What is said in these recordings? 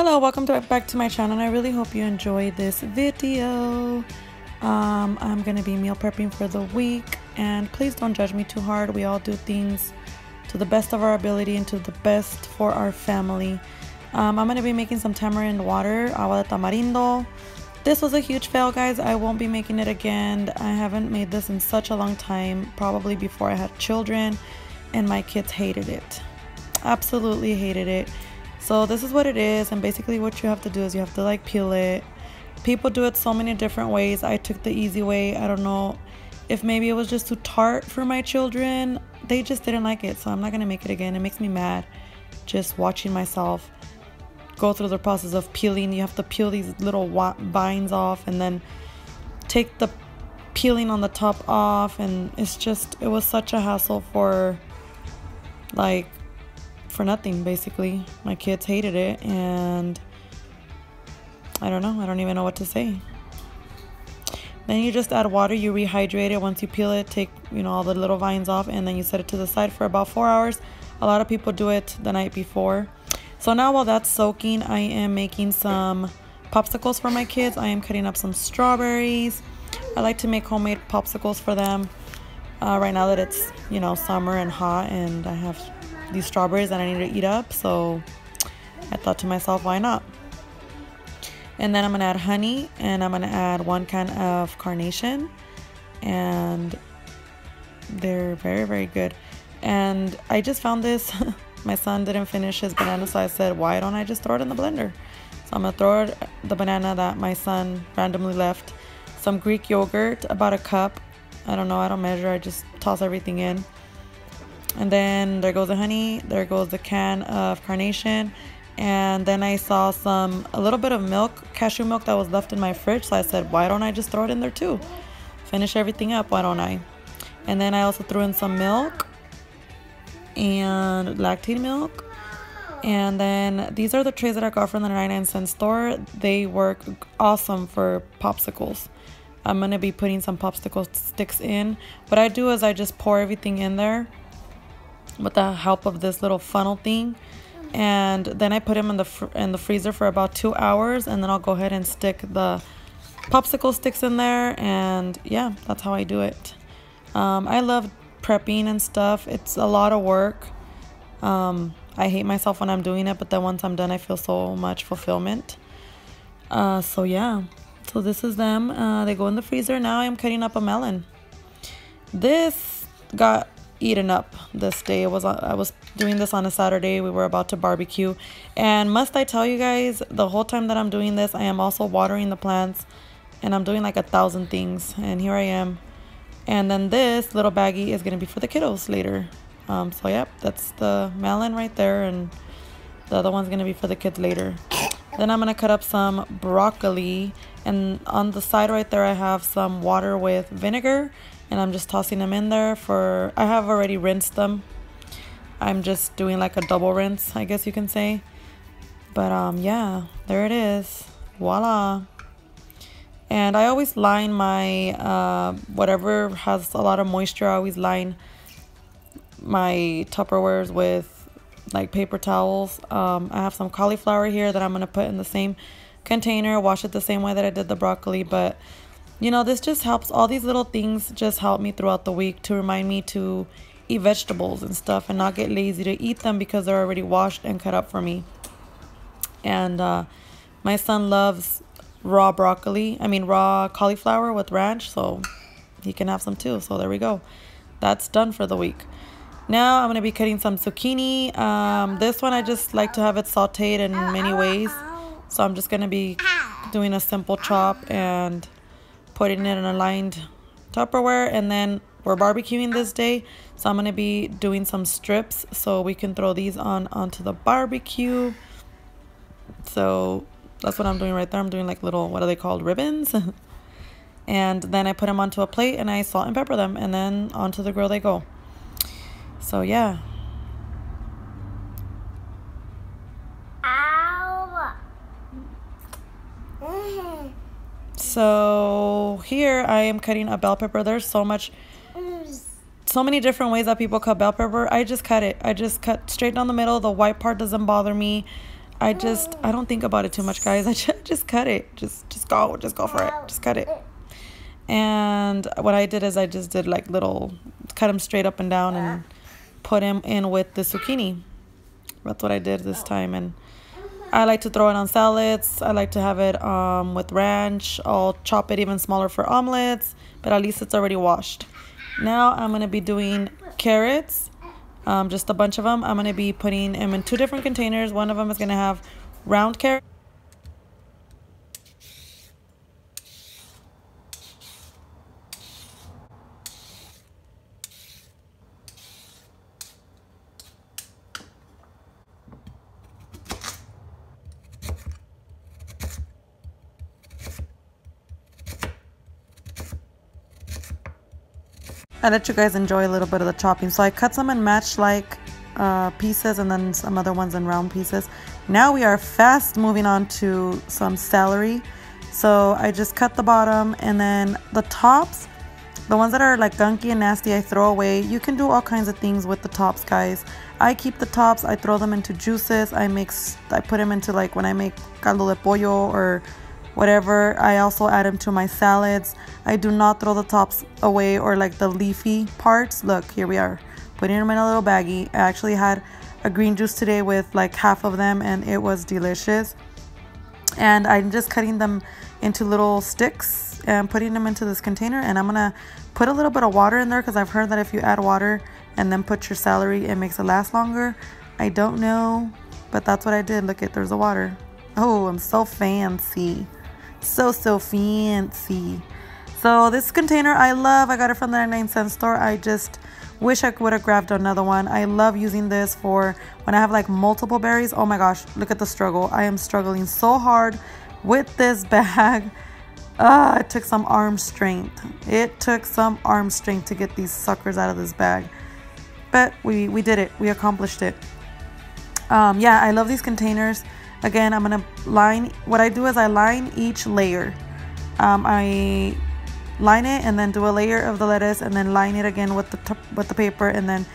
Hello, welcome back to my channel. I really hope you enjoy this video. I'm gonna be meal prepping for the week, and please don't judge me too hard. We all do things to the best of our ability and to the best for our family. I'm gonna be making some tamarind water, agua de tamarindo. This was a huge fail, guys. I won't be making it again. I haven't made this in such a long time, probably before I had children, and my kids hated it. Absolutely hated it. So this is what it is, and basically what you have to do is you have to like peel it. People do it so many different ways. I took the easy way. I don't know if maybe it was just too tart for my children. They just didn't like it, so I'm not gonna make it again. It makes me mad just watching myself go through the process of peeling. You have to peel these little vines off and then take the peeling on the top off, and it was such a hassle for nothing. Basically my kids hated it, and I don't even know what to say. Then you just add water, you rehydrate it. Once you peel it, take all the little vines off, and then you set it to the side for about 4 hours. A lot of people do it the night before. So now while that's soaking, I am making some popsicles for my kids. I am cutting up some strawberries. I like to make homemade popsicles for them right now that it's summer and hot, and I have these strawberries that I need to eat up, so I thought to myself, why not? And then I'm gonna add honey, and I'm gonna add 1 can of carnation, and they're very, very good. And I just found this my son didn't finish his banana, so I said, why don't I just throw it in the blender? So I'm gonna throw the banana that my son randomly left, some Greek yogurt, about a cup. I don't know, I don't measure, I just toss everything in. And then there goes the honey, there goes the can of carnation, and then I saw a little bit of milk, cashew milk, that was left in my fridge, so I said, why don't I just throw it in there too? Finish everything up, why don't I? And then I also threw in some milk and lactate milk. And then these are the trays that I got from the 99-cent store. They work awesome for popsicles. I'm gonna be putting some popsicle sticks in. What I do is I just pour everything in there with the help of this little funnel thing, and then I put them in the freezer for about 2 hours, and then I'll go ahead and stick the popsicle sticks in there. And yeah, that's how I do it. I love prepping and stuff. It's a lot of work. I hate myself when I'm doing it, but then once I'm done, I feel so much fulfillment. So yeah, so this is them. They go in the freezer. Now I'm cutting up a melon. This got eaten up this day. I was doing this on a Saturday. We were about to barbecue, and must I tell you guys, the whole time that I'm doing this, I am also watering the plants, and I'm doing like 1,000 things, and here I am. And then this little baggie is gonna be for the kiddos later. So yep, that's the melon right there, and the other one's gonna be for the kids later. Then I'm gonna cut up some broccoli, and on the side right there I have some water with vinegar, and I'm just tossing them in there. I have already rinsed them. I'm just doing like a double rinse, I guess you can say. But yeah, there it is. Voila. And I always line my whatever has a lot of moisture, I always line my Tupperwares with like paper towels. I have some cauliflower here that I'm gonna put in the same container, wash it the same way that I did the broccoli. But this just helps. All these little things just help me throughout the week to remind me to eat vegetables and stuff, and not get lazy to eat them because they're already washed and cut up for me. And my son loves raw cauliflower with ranch, so he can have some too. So there we go, that's done for the week. Now I'm going to be cutting some zucchini. This one I just like to have it sauteed in many ways, so I'm just going to be doing a simple chop and putting it in a lined Tupperware. And then we're barbecuing this day, so I'm going to be doing some strips so we can throw these onto the barbecue. So that's what I'm doing right there. I'm doing like little, what are they called, ribbons? And then I put them onto a plate, and I salt and pepper them, and then onto the grill they go. So yeah. Ow. So here I am cutting a bell pepper. There's so many different ways that people cut bell pepper. I just cut it. I just cut straight down the middle. The white part doesn't bother me. I don't think about it too much, guys. I just cut it. Just go for it. Just cut it. And what I did is I just did like little, cut them straight up and down and put them in with the zucchini. That's what I did this time. And I like to throw it on salads. I like to have it with ranch. I'll chop it even smaller for omelets, but at least it's already washed. Now I'm going to be doing carrots, just a bunch of them. I'm going to be putting them in 2 different containers. One of them is going to have round carrots. I let you guys enjoy a little bit of the chopping. So I cut some in match-like pieces and then some other ones in round pieces. Now we are fast moving on to some celery. So I just cut the bottom, and then the tops, the ones that are like gunky and nasty, I throw away. You can do all kinds of things with the tops, guys. I keep the tops. I throw them into juices. I put them into, like, when I make caldo de pollo or whatever. I also add them to my salads. I do not throw the tops away, or like the leafy parts. Look, here we are putting them in a little baggie. I actually had a green juice today with like half of them, and it was delicious. And I'm just cutting them into little sticks and putting them into this container, and I'm gonna put a little bit of water in there because I've heard that if you add water and then put your celery, it makes it last longer. I don't know, but that's what I did. Look, there's the water. Oh, I'm so fancy. So fancy. So this container I love. I got it from the 99-cent store. I just wish I would have grabbed another one. I love using this for when I have like multiple berries. Oh my gosh, look at the struggle. I am struggling so hard with this bag. It took some arm strength. It took some arm strength to get these suckers out of this bag. But we did it. We accomplished it. Yeah, I love these containers. Again, I'm gonna line, what I do is I line each layer. I line it and then do a layer of the lettuce and then line it again with the paper, and then,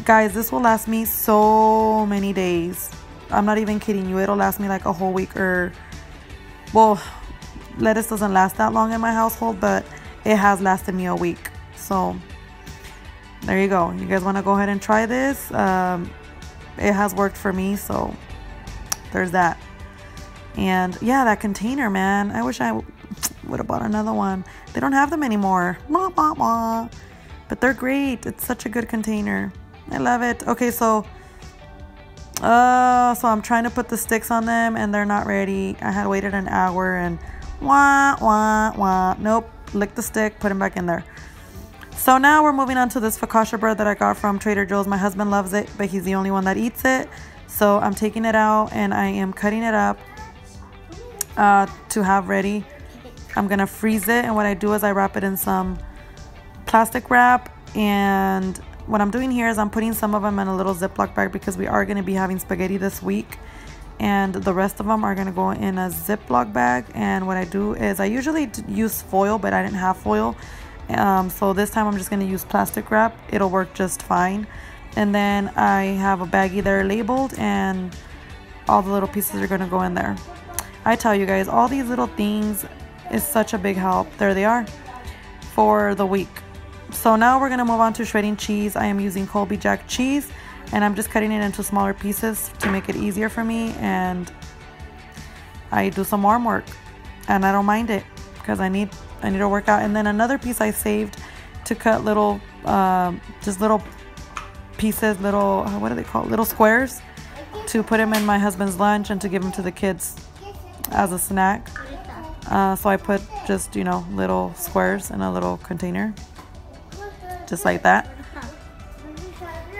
guys, this will last me so many days. I'm not even kidding you. It'll last me like a whole week, or, well, lettuce doesn't last that long in my household, but it has lasted me a week. So there you go. You guys want to go ahead and try this? It has worked for me, so there's that. And yeah, that container, man, I wish I would have bought another one. They don't have them anymore, but they're great. It's such a good container. I love it. Okay, so I'm trying to put the sticks on them and they're not ready. I had waited an hour and nope, lick the stick, put them back in there. So now we're moving on to this focaccia bread that I got from Trader Joe's. My husband loves it, but he's the only one that eats it. So I'm taking it out and I am cutting it up to have ready. I'm gonna freeze it, and what I do is I wrap it in some plastic wrap, and what I'm doing here is I'm putting some of them in a little Ziploc bag because we are gonna be having spaghetti this week, and the rest of them are gonna go in a Ziploc bag. And what I do is I usually use foil, but I didn't have foil, so this time I'm just gonna use plastic wrap. It'll work just fine. And then I have a baggie there labeled, and all the little pieces are gonna go in there. I tell you guys, all these little things is such a big help. There they are for the week. So now we're gonna move on to shredding cheese. I am using Colby Jack cheese, and I'm just cutting it into smaller pieces to make it easier for me, and I do some arm work, and I don't mind it because I need to work out. And then another piece I saved to cut little just little pieces, little, what do they call it? Little squares, to put them in my husband's lunch and to give them to the kids as a snack. So I put just, you know, little squares in a little container, just like that.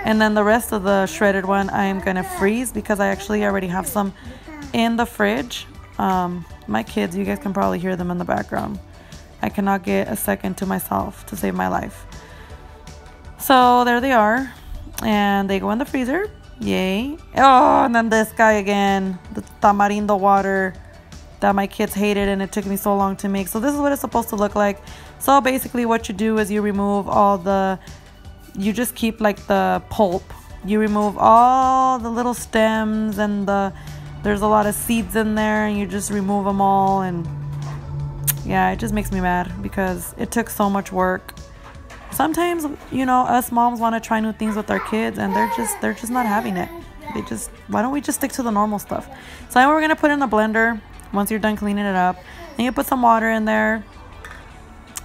And then the rest of the shredded one I am gonna freeze because I actually already have some in the fridge. My kids, you guys can probably hear them in the background. I cannot get a second to myself to save my life. So there they are, and they go in the freezer. Yay. Oh, and then this guy again, the tamarindo water that my kids hated, and it took me so long to make. So this is what it's supposed to look like. So basically what you do is you remove all the, you just keep like the pulp. You remove all the little stems and the there's a lot of seeds in there and you just remove them all. And yeah, it just makes me mad because it took so much work. Sometimes, you know, us moms want to try new things with our kids and they're just not having it. Why don't we just stick to the normal stuff? So then we're gonna put in the blender once you're done cleaning it up. Then you put some water in there,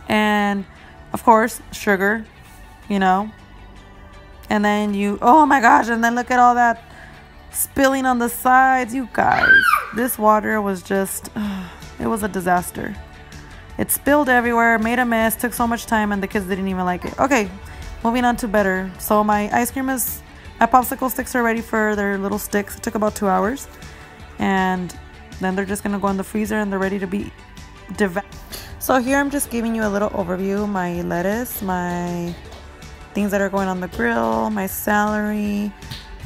and of course sugar, you know. And then oh my gosh, and then look at all that spilling on the sides, you guys. This water was just, it was a disaster. It spilled everywhere, made a mess, took so much time, and the kids didn't even like it. Okay, moving on to better. So my popsicle sticks are ready for their little sticks. It took about 2 hours. And then they're just gonna go in the freezer and they're ready to be devoured. So here I'm just giving you a little overview. My lettuce, my things that are going on the grill, my celery,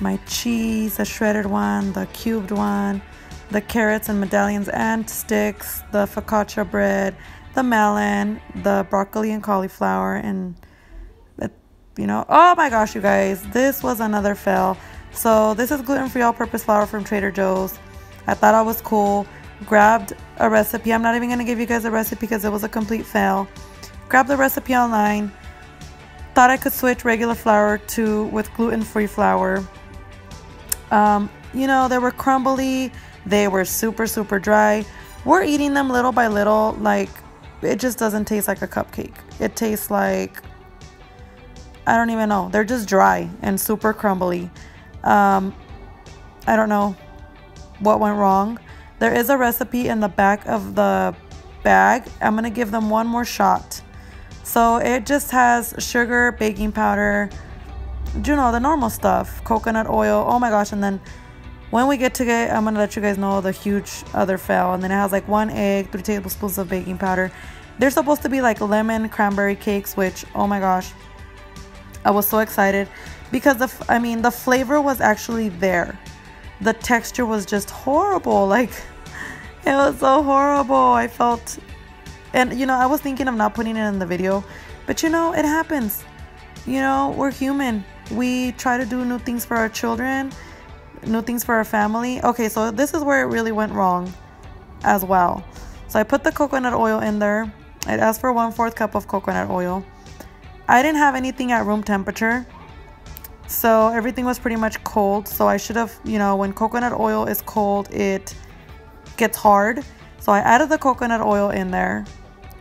my cheese, the shredded one, the cubed one, the carrots and medallions and sticks, the focaccia bread, the melon, the broccoli and cauliflower, and you know, oh my gosh, you guys, this was another fail. So this is gluten-free all-purpose flour from Trader Joe's. I thought I was cool. Grabbed a recipe. I'm not even going to give you guys a recipe because it was a complete fail. Grabbed the recipe online. Thought I could switch regular flour with gluten-free flour. You know, they were crumbly. They were super, super dry. We're eating them little by little. Like, it just doesn't taste like a cupcake. It tastes like, I don't even know. They're just dry and super crumbly. I don't know what went wrong. There is a recipe in the back of the bag. I'm going to give them one more shot. So it just has sugar, baking powder, you know, the normal stuff, coconut oil. Oh my gosh. And then when we get to it, I'm going to let you guys know the huge other fail. And then it has like 1 egg, 3 tablespoons of baking powder. They're supposed to be like lemon cranberry cakes, which, oh my gosh, I was so excited because the flavor was actually there. The texture was just horrible. Like, it was so horrible. I felt, and you know, I was thinking of not putting it in the video, but you know, it happens. You know, we're human. We try to do new things for our children, new things for our family. Okay, so this is where it really went wrong as well. So I put the coconut oil in there. It asked for 1/4 cup of coconut oil. I didn't have anything at room temperature, so everything was pretty much cold. So I should have, you know, when coconut oil is cold, it gets hard. So I added the coconut oil in there.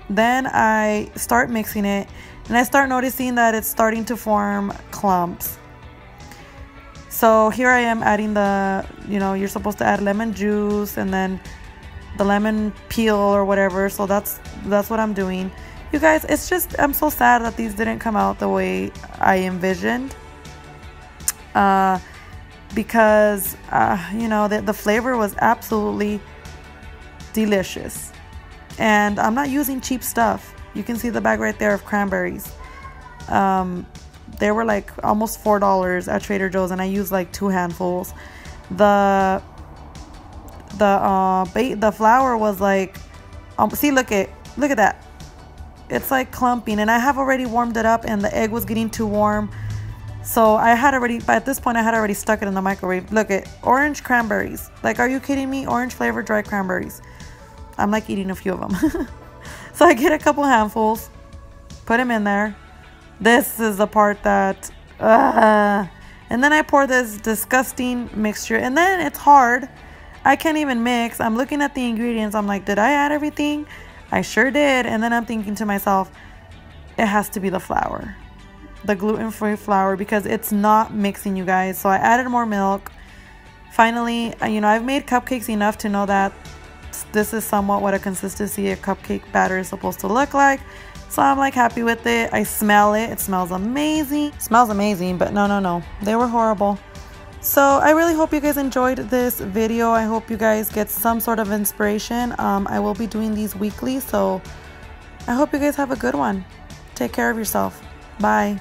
Then I start mixing it, and I start noticing that it's starting to form clumps. So here I am adding the, you know, you're supposed to add lemon juice and then the lemon peel or whatever. So that's what I'm doing. You guys, it's just, I'm so sad that these didn't come out the way I envisioned. Because, you know, the flavor was absolutely delicious. And I'm not using cheap stuff. You can see the bag right there of cranberries. They were like almost $4 at Trader Joe's, and I used like 2 handfuls. The flour was like, see, look at that. It's like clumping, and I have already warmed it up, and the egg was getting too warm. So by this point I had already stuck it in the microwave. Look at orange cranberries. Like, are you kidding me? Orange flavored dry cranberries. I'm like eating a few of them. So I get a couple handfuls, put them in there. This is the part that, and then I pour this disgusting mixture, and then it's hard. I can't even mix. I'm looking at the ingredients. I'm like, did I add everything? I sure did. And then I'm thinking to myself, it has to be the flour, the gluten-free flour, because it's not mixing, you guys. So I added more milk. Finally, you know, I've made cupcakes enough to know that this is somewhat what a consistency of cupcake batter is supposed to look like. So I'm like happy with it. I smell it. It smells amazing. It smells amazing, but no. They were horrible. So I really hope you guys enjoyed this video. I hope you guys get some sort of inspiration. I will be doing these weekly, so I hope you guys have a good one. Take care of yourself. Bye.